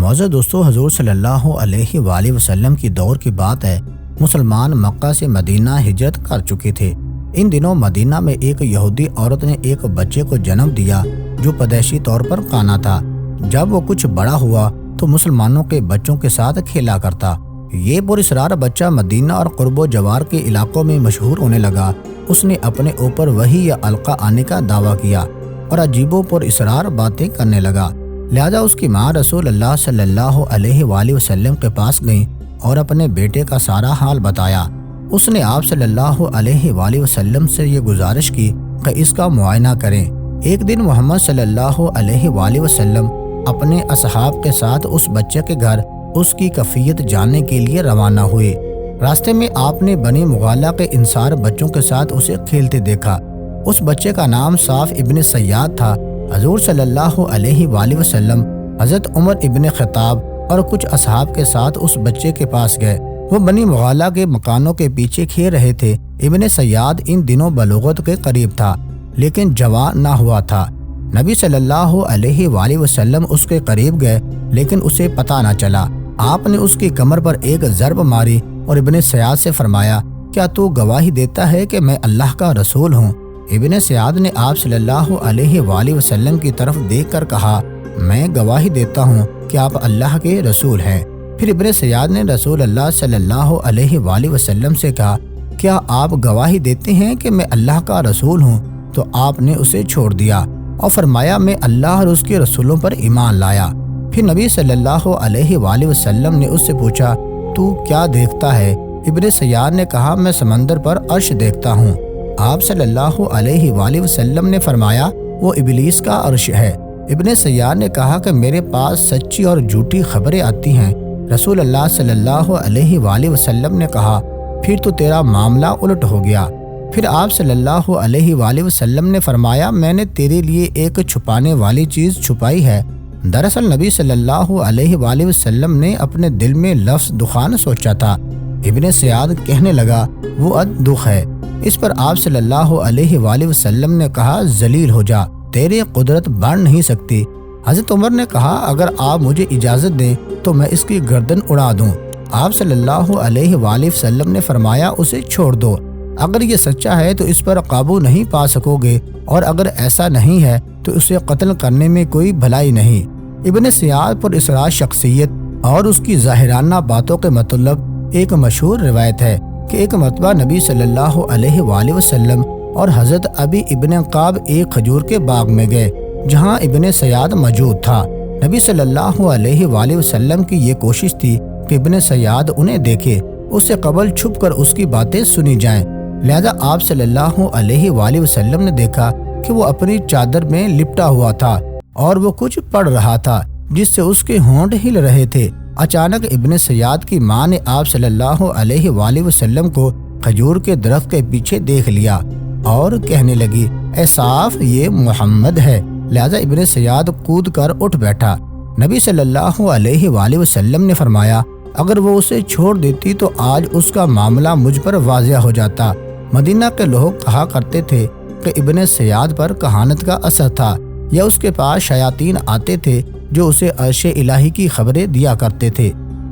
معزز دوستو، حضور صلی اللہ علیہ وآلہ وسلم کی دور کی بات ہے۔ مسلمان مکہ سے مدینہ ہجرت کر چکے تھے۔ ان دنوں مدینہ میں ایک یہودی عورت نے ایک بچے کو جنم دیا جو پیدائشی طور پر کانا تھا۔ جب وہ کچھ بڑا ہوا تو مسلمانوں کے بچوں کے ساتھ کھیلا کرتا۔ یہ پراسرار بچہ مدینہ اور قرب و جوار کے علاقوں میں مشہور ہونے لگا۔ اس نے اپنے اوپر وحی یا القا آنے کا دعویٰ کیا اور عجیب و پراسرار باتیں کرنے لگا۔ لہذا اس کی ماں رسول اللہ صلی اللہ علیہ وآلہ وسلم کے پاس گئیں اور اپنے بیٹے کا سارا حال بتایا۔ اس نے آپ صلی اللہ علیہ وآلہ وسلم سے یہ گزارش کی کہ اس کا معائنہ کریں۔ ایک دن محمد صلی اللہ علیہ وآلہ وسلم اپنے اصحاب کے ساتھ اس بچے کے گھر اس کی کیفیت جاننے کے لیے روانہ ہوئے۔ راستے میں آپ نے بنی مغالہ کے انصار بچوں کے ساتھ اسے کھیلتے دیکھا۔ اس بچے کا نام صاف ابن سیاد تھا۔ حضور صلی اللہ علیہ وآلہ وسلم حضرت عمر ابن خطاب اور کچھ اصحاب کے ساتھ اس بچے کے پاس گئے۔ وہ بنی مغالہ کے مکانوں کے پیچھے کھیل رہے تھے۔ ابن سیاد ان دنوں بلوغت کے قریب تھا لیکن جوان نہ ہوا تھا۔ نبی صلی اللہ علیہ وآلہ وسلم اس کے قریب گئے لیکن اسے پتہ نہ چلا۔ آپ نے اس کی کمر پر ایک ضرب ماری اور ابن سیاد سے فرمایا، کیا تو گواہی دیتا ہے کہ میں اللہ کا رسول ہوں؟ ابن سیاد نے آپ صلی اللہ علیہ وآلہ وسلم کی طرف دیکھ کر کہا، میں گواہی دیتا ہوں کہ آپ اللہ کے رسول ہیں۔ پھر ابن سیاد نے رسول اللہ صلی اللہ علیہ وآلہ وسلم سے کہا، کیا آپ گواہی دیتے ہیں کہ میں اللہ کا رسول ہوں؟ تو آپ نے اسے چھوڑ دیا اور فرمایا، میں اللہ اور اس کے رسولوں پر ایمان لایا۔ پھر نبی صلی اللہ علیہ وآلہ وسلم نے اس سے پوچھا، تو کیا دیکھتا ہے؟ ابن سیاد نے کہا، میں سمندر پر عرش دیکھتا ہوں۔ آپ صلی اللہ علیہ وآلہ وسلم نے فرمایا، وہ ابلیس کا عرش ہے۔ ابن سیاد نے کہا کہ میرے پاس سچی اور جھوٹی خبریں آتی ہیں۔ رسول اللہ صلی اللہ علیہ وآلہ وسلم نے کہا، پھر تو تیرا معاملہ الٹ ہو گیا۔ پھر آپ صلی اللہ علیہ وآلہ وسلم نے فرمایا، میں نے تیرے لیے ایک چھپانے والی چیز چھپائی ہے۔ دراصل نبی صلی اللہ علیہ وآلہ وسلم نے اپنے دل میں لفظ دخان سوچا تھا۔ ابن سیاد کہنے لگا، وہ دخ ہے۔ اس پر آپ صلی اللہ علیہ وآلہ وسلم نے کہا، ذلیل ہو جا، تیری قدرت بڑھ نہیں سکتی۔ حضرت عمر نے کہا، اگر آپ مجھے اجازت دیں تو میں اس کی گردن اڑا دوں۔ آپ صلی اللہ علیہ وآلہ وسلم نے فرمایا، اسے چھوڑ دو، اگر یہ سچا ہے تو اس پر قابو نہیں پا سکو گے، اور اگر ایسا نہیں ہے تو اسے قتل کرنے میں کوئی بھلائی نہیں۔ ابن سیاد پر اسرار شخصیت اور اس کی ظاہرانہ باتوں کے مطلب ایک مشہور روایت ہے کہ ایک مرتبہ نبی صلی اللہ علیہ وآلہ وسلم اور حضرت ابی ابن قعب ایک کھجور کے باغ میں گئے جہاں ابن سیاد موجود تھا۔ نبی صلی اللہ علیہ وآلہ وسلم کی یہ کوشش تھی کہ ابن سیاد انہیں دیکھے، اس سے قبل چھپ کر اس کی باتیں سنی جائیں۔ لہذا آپ صلی اللہ علیہ وآلہ وسلم نے دیکھا کہ وہ اپنی چادر میں لپٹا ہوا تھا اور وہ کچھ پڑھ رہا تھا جس سے اس کے ہونٹ ہل رہے تھے۔ اچانک ابن سیاد کی ماں نے آپ صلی اللہ علیہ وآلہ وسلم کو کھجور کے درخت کے پیچھے دیکھ لیا اور کہنے لگی، اے صاف، یہ محمد ہے۔ لہذا ابن سیاد کود کر اٹھ بیٹھا۔ نبی صلی اللہ علیہ وآلہ وسلم نے فرمایا، اگر وہ اسے چھوڑ دیتی تو آج اس کا معاملہ مجھ پر واضح ہو جاتا۔ مدینہ کے لوگ کہا کرتے تھے کہ ابن سیاد پر کہانت کا اثر تھا، یا اس کے پاس شیاطین آتے تھے جو اسے عرش الہی کی خبریں دیا کرتے تھے۔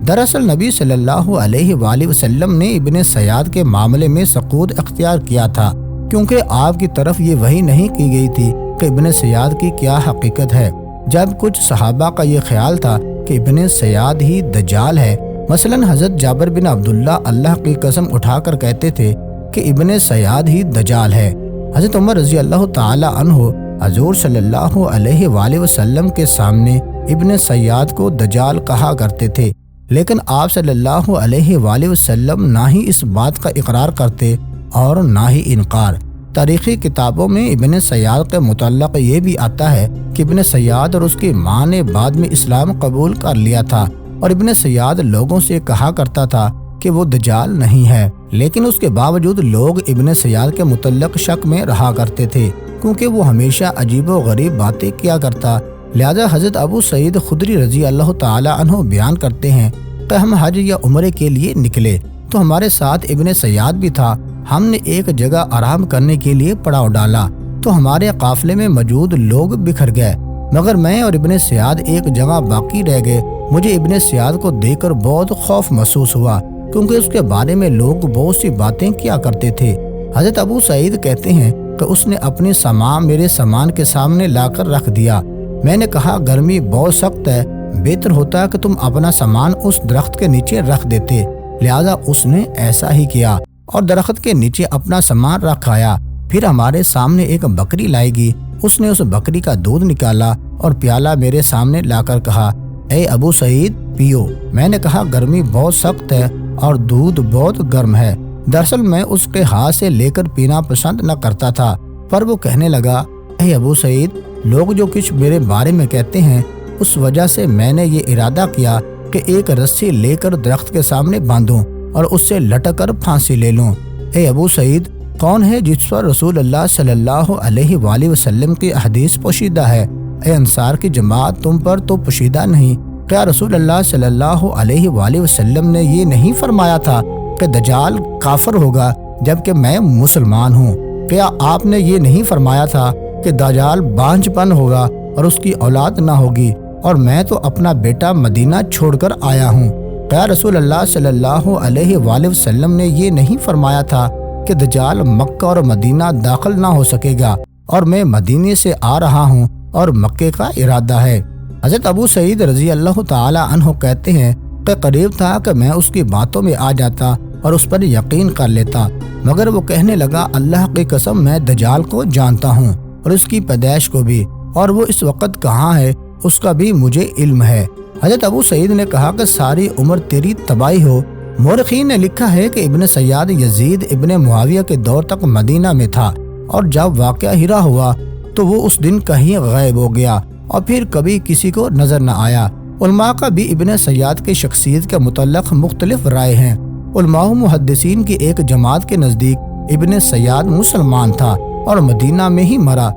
دراصل نبی صلی اللہ علیہ وآلہ وسلم نے ابن سیاد کے معاملے میں سکوت اختیار کیا تھا، کیونکہ آپ کی طرف یہ وحی نہیں کی گئی تھی کہ ابن سیاد کی کیا حقیقت ہے۔ جب کچھ صحابہ کا یہ خیال تھا کہ ابن سیاد ہی دجال ہے، مثلا حضرت جابر بن عبداللہ اللہ کی قسم اٹھا کر کہتے تھے کہ ابن سیاد ہی دجال ہے۔ حضرت عمر رضی اللہ تعالی عنہ حضور صلی اللہ علیہ وآلہ وسلم کے سامنے ابن سیاد کو دجال کہا کرتے تھے، لیکن آپ صلی اللہ علیہ وآلہ وسلم نہ ہی اس بات کا اقرار کرتے اور نہ ہی انکار۔ تاریخی کتابوں میں ابن سیاد کے متعلق یہ بھی آتا ہے کہ ابن سیاد اور اس کی ماں نے بعد میں اسلام قبول کر لیا تھا، اور ابن سیاد لوگوں سے کہا کرتا تھا کہ وہ دجال نہیں ہے، لیکن اس کے باوجود لوگ ابن سیاد کے متعلق شک میں رہا کرتے تھے کیونکہ وہ ہمیشہ عجیب و غریب باتیں کیا کرتا۔ لہذا حضرت ابو سعید خدری رضی اللہ تعالی عنہ بیان کرتے ہیں کہ ہم حج یا عمرے کے لیے نکلے تو ہمارے ساتھ ابن سیاد بھی تھا۔ ہم نے ایک جگہ آرام کرنے کے لیے پڑاؤ ڈالا تو ہمارے قافلے میں موجود لوگ بکھر گئے، مگر میں اور ابن سیاد ایک جگہ باقی رہ گئے مجھے ابن سیاد کو دیکھ کر بہت خوف محسوس ہوا، کیونکہ اس کے بارے میں لوگ بہت سی باتیں کیا کرتے تھے۔ حضرت ابو سعید کہتے ہیں کہ اس نے اپنی سامان میرے سامان کے سامنے لا کر رکھ دیا۔ میں نے کہا گرمی بہت سخت ہے، بہتر ہوتا کہ تم اپنا سامان اس درخت کے نیچے رکھ دیتے، لہذا اس نے ایسا ہی کیا اور درخت کے نیچے اپنا سامان رکھ آیا۔ پھر ہمارے سامنے ایک بکری لائے گی، اس نے اس بکری کا دودھ نکالا اور پیالہ میرے سامنے لا کر کہا، اے ابو سعید پیو۔ میں نے کہا گرمی بہت سخت ہے اور دودھ بہت گرم ہے۔ دراصل میں اس کے ہاتھ سے لے کر پینا پسند نہ کرتا تھا، پر وہ کہنے لگا، اے ابو سعید، لوگ جو کچھ میرے بارے میں کہتے ہیں، اس وجہ سے میں نے یہ ارادہ کیا کہ ایک رسی لے کر درخت کے سامنے باندھوں اور اس سے لٹک کر پھانسی لے لوں۔ اے ابو سعید، کون ہے جس پر رسول اللہ صلی اللہ علیہ وآلہ وسلم کی حدیث پوشیدہ ہے؟ اے انصار کی جماعت، تم پر تو پوشیدہ نہیں۔ کیا رسول اللہ صلی اللہ علیہ وآلہ وسلم نے یہ نہیں فرمایا تھا کہ دجال کافر ہوگا جبکہ میں مسلمان ہوں؟ کیا آپ نے یہ نہیں فرمایا تھا کہ دجال بانجھ پن ہوگا اور اس کی اولاد نہ ہوگی، اور میں تو اپنا بیٹا مدینہ چھوڑ کر آیا ہوں؟ کیا رسول اللہ صلی اللہ علیہ وآلہ وسلم نے یہ نہیں فرمایا تھا کہ دجال مکہ اور مدینہ داخل نہ ہو سکے گا، اور میں مدینے سے آ رہا ہوں اور مکے کا ارادہ ہے؟ حضرت ابو سعید رضی اللہ تعالی عنہ کہتے ہیں کہ قریب تھا کہ میں اس کی باتوں میں آ جاتا اور اس پر یقین کر لیتا، مگر وہ کہنے لگا، اللہ کی قسم میں دجال کو جانتا ہوں اور اس کی پیدائش کو بھی، اور وہ اس وقت کہاں ہے اس کا بھی مجھے علم ہے۔ حضرت ابو سعید نے کہا کہ ساری عمر تیری تباہی ہو۔ مورخین نے لکھا ہے کہ ابن سیاد یزید ابن معاویہ کے دور تک مدینہ میں تھا، اور جب واقعہ ہرا ہوا تو وہ اس دن کہیں غائب ہو گیا اور پھر کبھی کسی کو نظر نہ آیا۔ علماء کا بھی ابن سیاد کی شخصیت کے متعلق مختلف رائے ہیں۔ علماء محدثین کی ایک جماعت کے نزدیک ابن سیاد مسلمان تھا اور مدینہ میں ہی مرا۔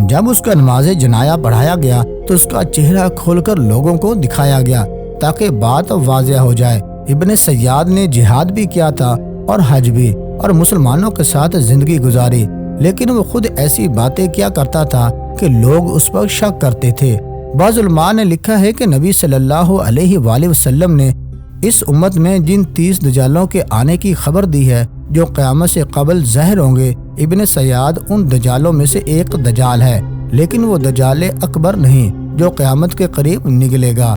جب اس کا نماز جنازہ پڑھایا گیا تو اس کا چہرہ کھول کر لوگوں کو دکھایا گیا تاکہ بات واضح ہو جائے۔ ابن سیاد نے جہاد بھی کیا تھا اور حج بھی، اور مسلمانوں کے ساتھ زندگی گزاری، لیکن وہ خود ایسی باتیں کیا کرتا تھا کہ لوگ اس پر شک کرتے تھے۔ بعض علماء نے لکھا ہے کہ نبی صلی اللہ علیہ وآلہ وسلم نے اس امت میں جن 30 دجالوں کے آنے کی خبر دی ہے جو قیامت سے قبل ظاہر ہوں گے، ابن سیاد ان دجالوں میں سے ایک دجال ہے، لیکن وہ دجال اکبر نہیں جو قیامت کے قریب نکلے گا۔